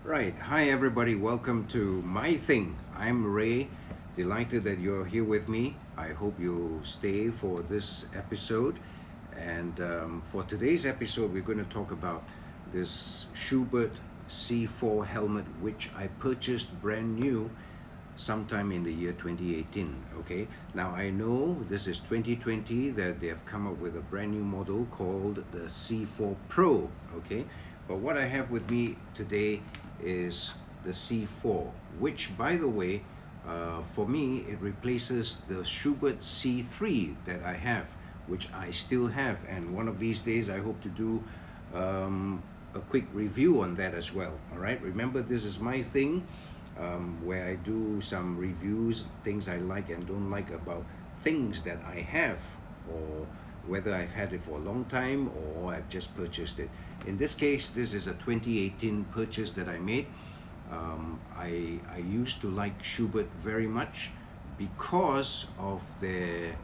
Right. Hi, everybody. Welcome to my thing. I'm Ray. Delighted that you're here with me. I hope you stay for this episode. And for today's episode, we're going to talk about this Schuberth C4 helmet, which I purchased brand new sometime in the year 2018. Okay. Now, I know this is 2020 that they have come up with a brand new model called the C4 Pro. Okay. But what I have with me today is the C4, which, by the way, for me, it replaces the Schuberth C3 that I have, which I still have. And one of these days, I hope to do a quick review on that as well. All right. Remember, this is my thing, where I do some reviews, things I like and don't like about things that I have, or whether I've had it for a long time or I've just purchased it. In this case, this is a 2018 purchase that I made. I used to like Schuberth very much because of their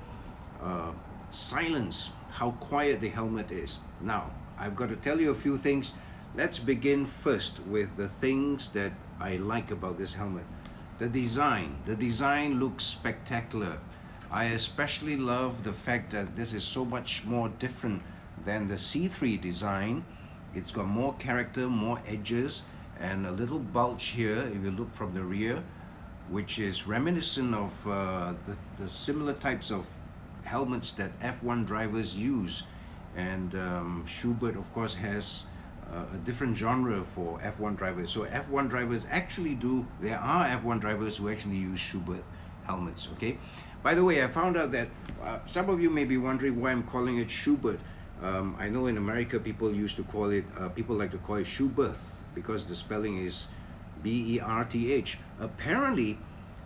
silence, how quiet the helmet is. Now, I've got to tell you a few things. Let's begin first with the things that I like about this helmet. The design. The design looks spectacular. I especially love the fact that this is so much more different than the C3 design. It's got more character, more edges, and a little bulge here if you look from the rear, which is reminiscent of the similar types of helmets that F1 drivers use. And Schuberth, of course, has a different genre for F1 drivers. So F1 drivers actually there are F1 drivers who actually use Schuberth helmets, okay? By the way, I found out that some of you may be wondering why I'm calling it Schuberth. I know in America people like to call it Schuberth because the spelling is Berth. Apparently,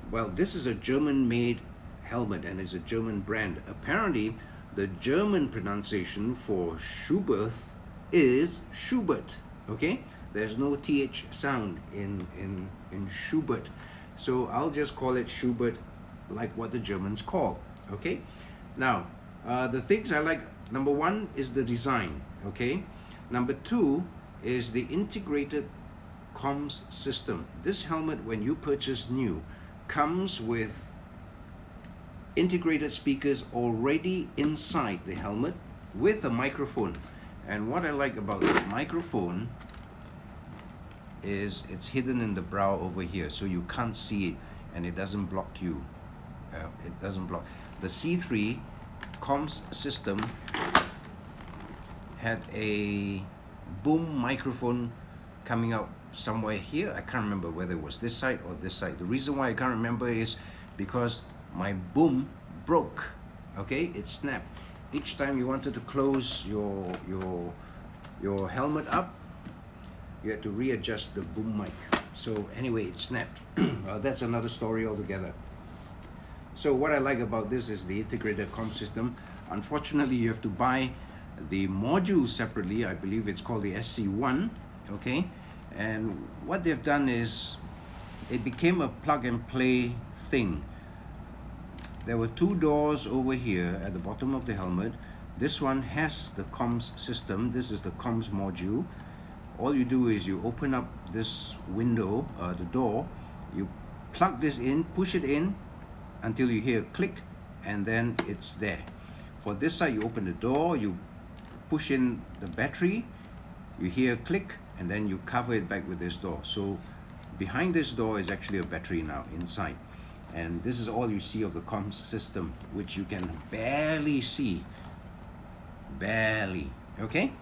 well, this is a German-made helmet and it's a German brand. Apparently, the German pronunciation for Schuberth is Schubert, okay? There's no TH sound in Schubert. So I'll just call it Schubert, like what the Germans call, okay? Now, the things I like, number one is the design, okay? Number two is the integrated comms system. This helmet, when you purchase new, comes with integrated speakers already inside the helmet with a microphone. And what I like about the microphone is it's hidden in the brow over here, so you can't see it and it doesn't block you. It doesn't block. The C3 comms system had a boom microphone coming out somewhere here. I can't remember whether it was this side or this side. The reason why I can't remember is because my boom broke. Okay, it snapped. Each time you wanted to close your helmet up, you had to readjust the boom mic. So anyway, it snapped. That's another story altogether. So what I like about this is the integrated comm system. Unfortunately, you have to buy the module separately. I believe it's called the SC1, okay? And what they've done is it became a plug and play thing. There were two doors over here at the bottom of the helmet. This one has the comms system. This is the comms module. All you do is you open up this window, the door, you plug this in, push it in until you hear a click, and then it's there. For this side, you open the door, you push in the battery, you hear a click, and then you cover it back with this door. So behind this door is actually a battery now inside. And this is all you see of the comms system, which you can barely see. Barely, okay?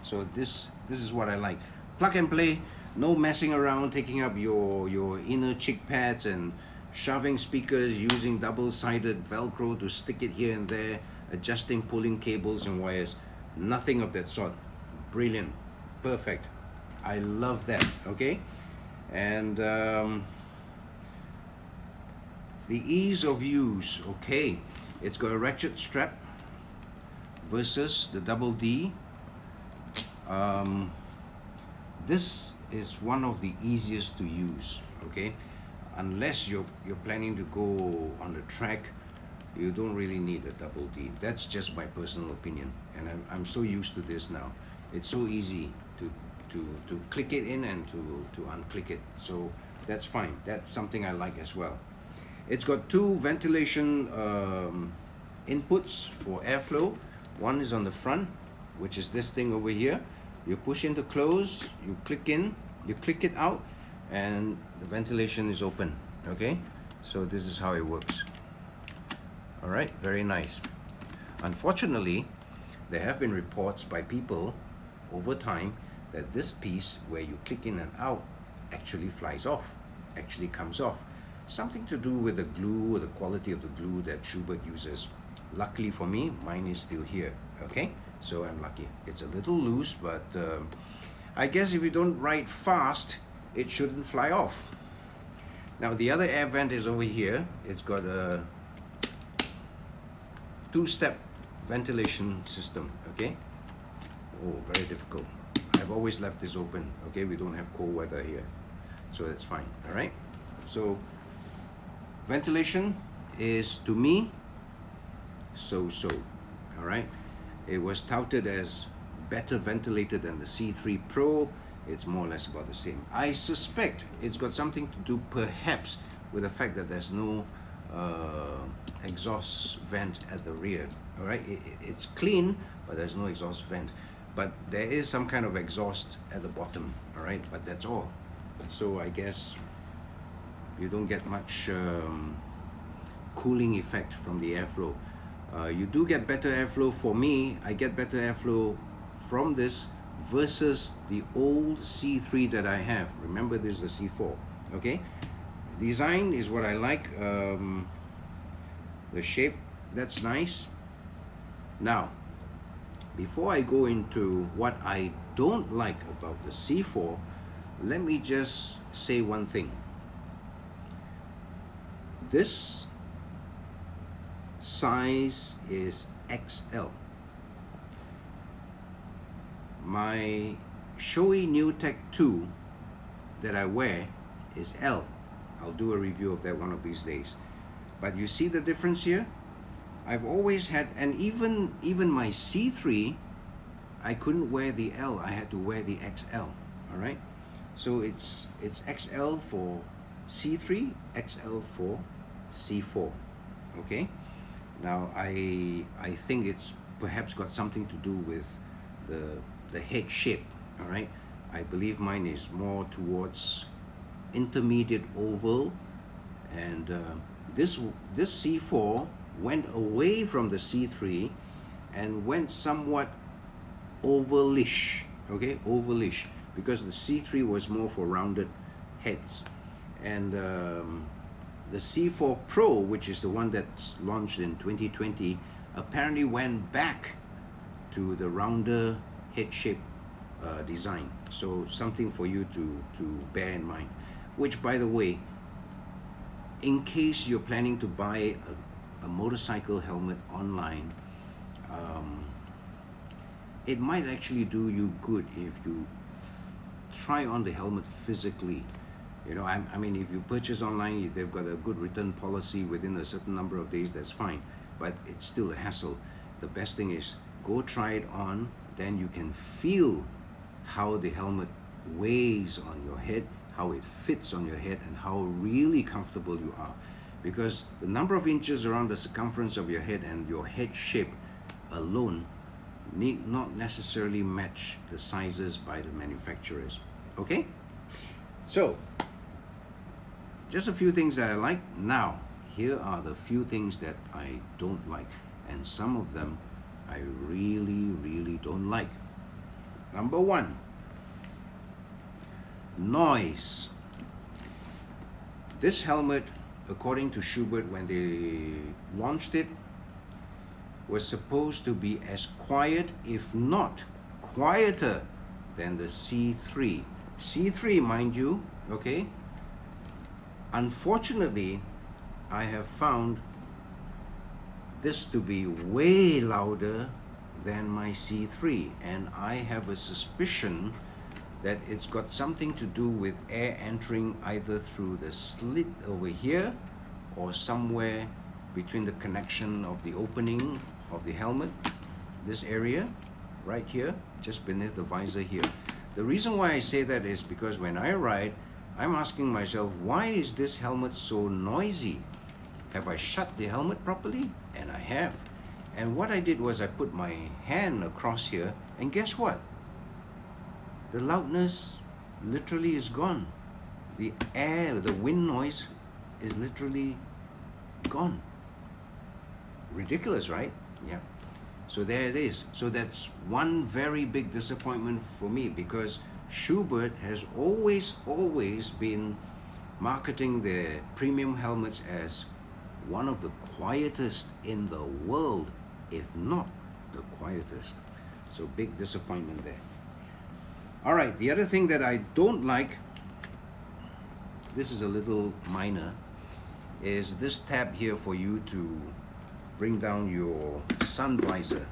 So this is what I like. Plug and play, no messing around, taking up your inner cheek pads and shoving speakers, using double-sided Velcro to stick it here and there, adjusting, pulling cables and wires. Nothing of that sort. Brilliant. Perfect. I love that, okay? And the ease of use, okay. It's got a ratchet strap versus the double D. This is one of the easiest to use, okay? Unless you're planning to go on the track, you don't really need a double D. That's just my personal opinion, and I'm so used to this now. It's so easy to click it in and to unclick it. So that's fine. That's something I like as well. It's got two ventilation inputs for airflow. One is on the front, which is this thing over here. You push in to close, you click in, you click it out, and the ventilation is open. Okay, so this is how it works. All right, very nice. Unfortunately, there have been reports by people over time that this piece where you click in and out actually flies off, actually comes off. Something to do with the glue or the quality of the glue that Schuberth uses. Luckily for me, mine is still here. Okay, so I'm lucky. It's a little loose, but I guess if you don't ride fast, it shouldn't fly off. Now the other air vent is over here. It's got a two-step ventilation system. Okay, oh, very difficult. I've always left this open. Okay, we don't have cold weather here, so that's fine. All right, so ventilation is, to me, so-so. All right, it was touted as better ventilated than the C3 Pro. It's more or less about the same. I suspect it's got something to do perhaps with the fact that there's no exhaust vent at the rear. All right, it's clean, but there's no exhaust vent. But there is some kind of exhaust at the bottom. All right, but that's all. So I guess you don't get much cooling effect from the airflow. You do get better airflow. For me, I get better airflow from this versus the old C3 that I have. Remember, this is the C4. Okay, design is what I like. The shape, that's nice. Now, before I go into what I don't like about the C4, let me just say one thing. This size is XL. My Shoei NewTek 2 that I wear is L. I'll do a review of that one of these days. But you see the difference here? I've always had, and even my C3, I couldn't wear the L. I had to wear the XL. All right. So it's XL for C3, XL for C4. Okay. Now I think it's perhaps got something to do with the head shape. All right. I believe mine is more towards intermediate oval, and this C4 went away from the C3 and went somewhat ovalish. Okay, ovalish, because the C3 was more for rounded heads, and the C4 Pro, which is the one that's launched in 2020, apparently went back to the rounder head shape design. So something for you to bear in mind. Which, by the way, in case you're planning to buy a motorcycle helmet online, it might actually do you good if you try on the helmet physically. You know, I mean, if you purchase online, they've got a good return policy within a certain number of days, that's fine. But it's still a hassle. The best thing is go try it on, then you can feel how the helmet weighs on your head, how it fits on your head, and how really comfortable you are. Because the number of inches around the circumference of your head and your head shape alone need not necessarily match the sizes by the manufacturers. Okay? So, just a few things that I like. Now, here are the few things that I don't like, and some of them I really don't like. Number one, noise. This helmet, according to Schuberth, when they launched it, was supposed to be as quiet, if not quieter, than the C3. C3, mind you, okay? Unfortunately, I have found this to be way louder than my C3, and I have a suspicion that it's got something to do with air entering either through the slit over here or somewhere between the connection of the opening of the helmet, this area right here, just beneath the visor here. The reason why I say that is because when I ride, I'm asking myself, why is this helmet so noisy? Have I shut the helmet properly? And I have. And what I did was I put my hand across here, and guess what? The loudness literally is gone. The air, the wind noise is literally gone. Ridiculous, right? Yeah. So there it is. So that's one very big disappointment for me, because Schuberth has always been marketing their premium helmets as one of the quietest in the world, if not the quietest. So big disappointment there. All right, the other thing that I don't like, this is a little minor, is this tab here for you to bring down your sun visor.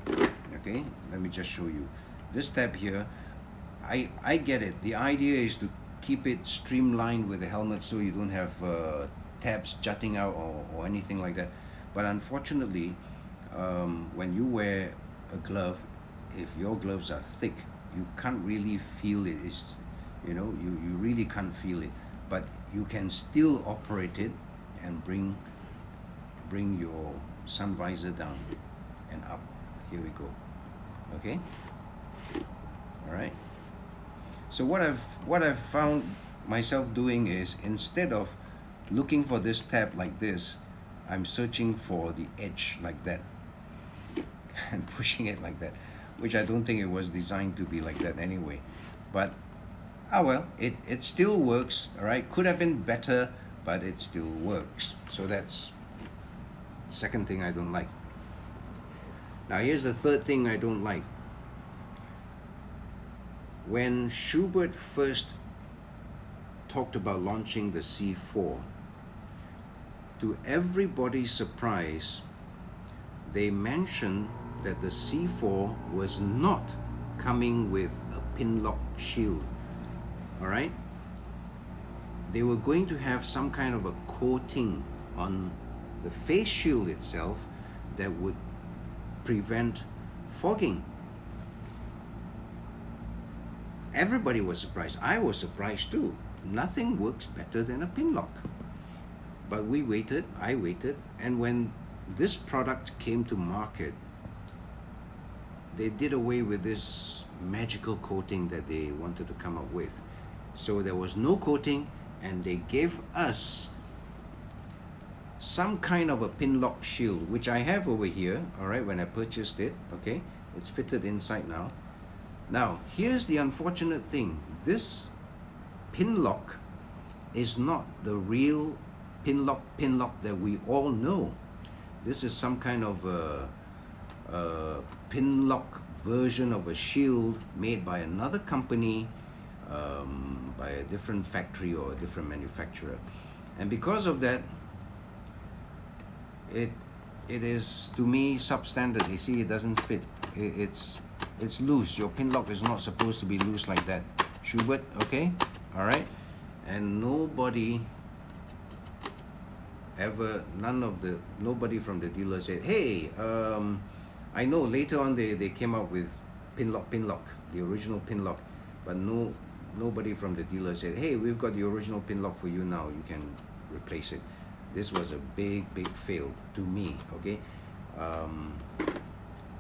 Okay, let me just show you. This tab here, I get it. The idea is to keep it streamlined with the helmet so you don't have tabs jutting out or anything like that. But unfortunately, when you wear a glove, if your gloves are thick, you can't really feel it. It's, you really can't feel it. But you can still operate it and bring your sun visor down and up. Here we go. Okay. All right. So what I've found myself doing is, instead of looking for this tab like this, I'm searching for the edge like that and pushing it like that, which I don't think it was designed to be like that anyway. But well, it still works. All right, could have been better, but it still works. So that's the second thing I don't like. Now here's the third thing I don't like. When Schuberth first talked about launching the C4, to everybody's surprise, they mentioned that the C4 was not coming with a pinlock shield. All right? They were going to have some kind of a coating on the face shield itself that would prevent fogging. Everybody was surprised. I was surprised too. Nothing works better than a pinlock. But we waited, I waited, and when this product came to market, they did away with this magical coating that they wanted to come up with. So there was no coating, and they gave us some kind of a pinlock shield, which I have over here, all right, when I purchased it, okay? It's fitted inside now. Now, here's the unfortunate thing. This pinlock is not the real pinlock that we all know. This is some kind of a pinlock version of a shield made by another company, by a different factory or a different manufacturer. And because of that, it is, to me, substandard. You see, it doesn't fit. It's loose. Your pinlock is not supposed to be loose like that. Schuberth, okay? All right? And nobody from the dealer said, hey, I know later on they came up with pinlock, the original pinlock, but nobody from the dealer said, hey, we've got the original pinlock for you now, you can replace it. This was a big fail to me, okay?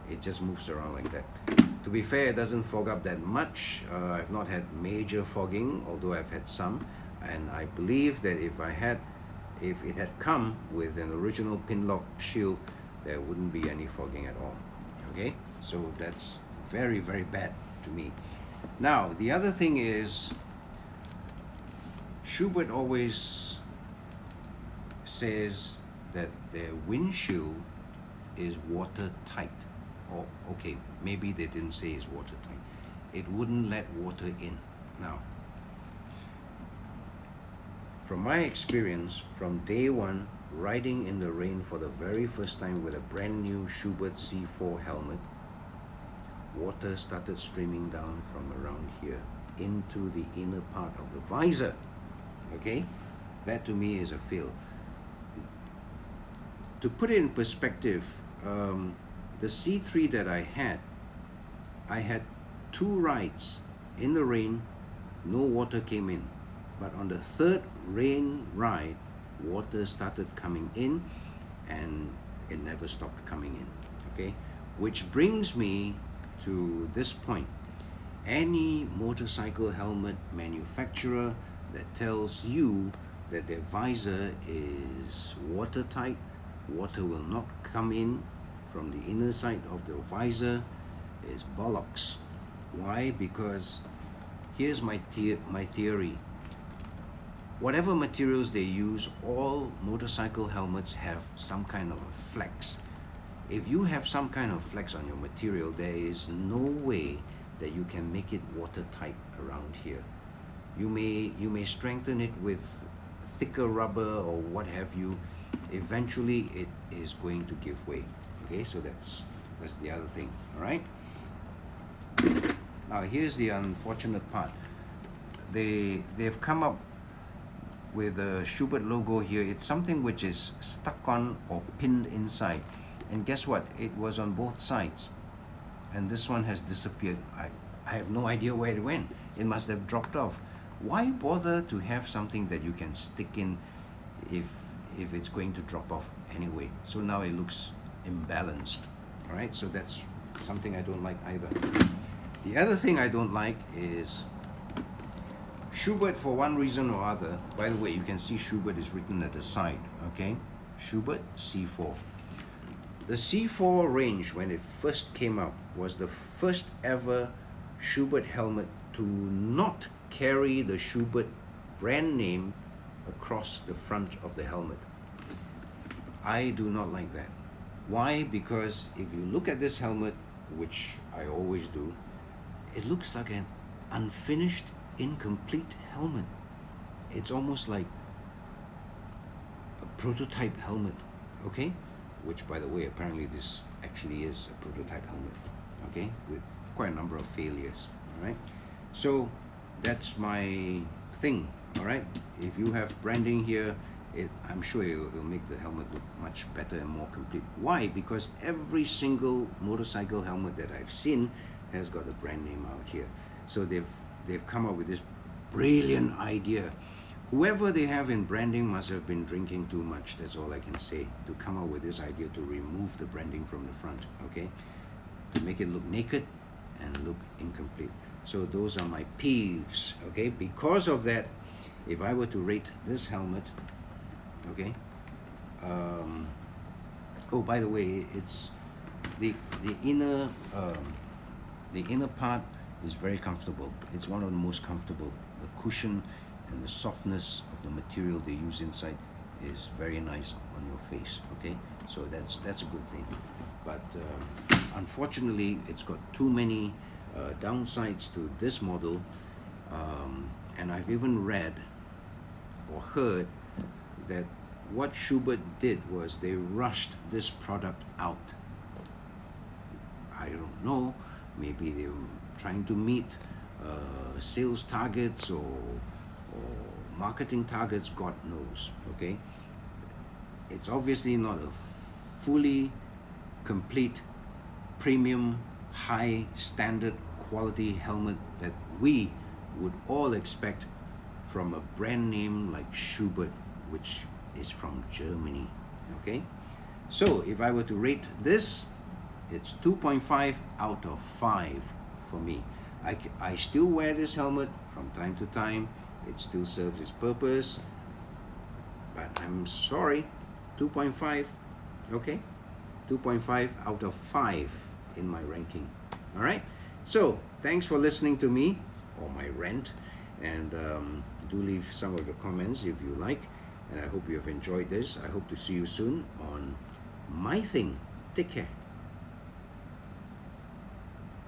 It just moves around like that. To be fair, it doesn't fog up that much. I've not had major fogging, although I've had some, and I believe that if it had come with an original pinlock shield, there wouldn't be any fogging at all. Okay, so that's very bad to me. Now the other thing is, Schuberth always says that their windshield is watertight. Or okay, maybe they didn't say it's watertight. It wouldn't let water in. Now, from my experience, from day one, riding in the rain for the very first time with a brand new Schuberth C4 helmet, water started streaming down from around here into the inner part of the visor. Okay, that to me is a fail. To put it in perspective, the C3 that I had 2 rides in the rain, no water came in. But on the third rain ride, water started coming in and it never stopped coming in. Okay, which brings me to this point. Any motorcycle helmet manufacturer that tells you that their visor is watertight, water will not come in from the inner side of the visor, is bollocks. Why? Because here's my theory. Whatever materials they use, all motorcycle helmets have some kind of a flex. If you have some kind of flex on your material, there is no way that you can make it watertight around here. You may strengthen it with thicker rubber or what have you. Eventually it is going to give way. Okay, so that's the other thing. All right, now here's the unfortunate part. They've come up with the Schuberth logo here. It's something which is stuck on or pinned inside, and guess what, it was on both sides, and this one has disappeared. I have no idea where it went. It must have dropped off. Why bother to have something that you can stick in if it's going to drop off anyway? So now it looks imbalanced. All right, so that's something I don't like either. The other thing I don't like is Schuberth, for one reason or other. By the way, you can see Schuberth is written at the side. Okay, Schuberth C4. The C4 range, when it first came out, was the first ever Schuberth helmet to not carry the Schuberth brand name across the front of the helmet. I do not like that. Why? Because if you look at this helmet, which I always do, it looks like an unfinished, incomplete helmet. It's almost like a prototype helmet, okay? Which, by the way, apparently this actually is a prototype helmet, okay? With quite a number of failures, all right? So that's my thing, all right? If you have branding here, I'm sure it'll make the helmet look much better and more complete. Why? Because every single motorcycle helmet that I've seen has got a brand name out here. So they've come up with this brilliant idea. Whoever they have in branding must have been drinking too much. That's all I can say, to come up with this idea to remove the branding from the front, okay? To make it look naked and look incomplete. So those are my peeves, okay? Because of that, if I were to rate this helmet, okay, oh, by the way, it's the inner part is very comfortable. It's one of the most comfortable. The cushion and the softness of the material they use inside is very nice on your face, okay? So that's a good thing. But unfortunately, it's got too many downsides to this model, and I've even read or heard that what Schuberth did was they rushed this product out. I don't know, maybe they were trying to meet sales targets or marketing targets, God knows, okay? It's obviously not a fully complete, premium, high standard quality helmet that we would all expect from a brand name like Schuberth, which is from Germany, okay? So if I were to rate this, it's 2.5 out of 5 for me. I still wear this helmet from time to time. It still serves its purpose, but I'm sorry, 2.5, okay? 2.5 out of 5 in my ranking, all right? So thanks for listening to me or my rant, and do leave some of your comments if you like, and I hope you have enjoyed this. I hope to see you soon on my thing. Take care.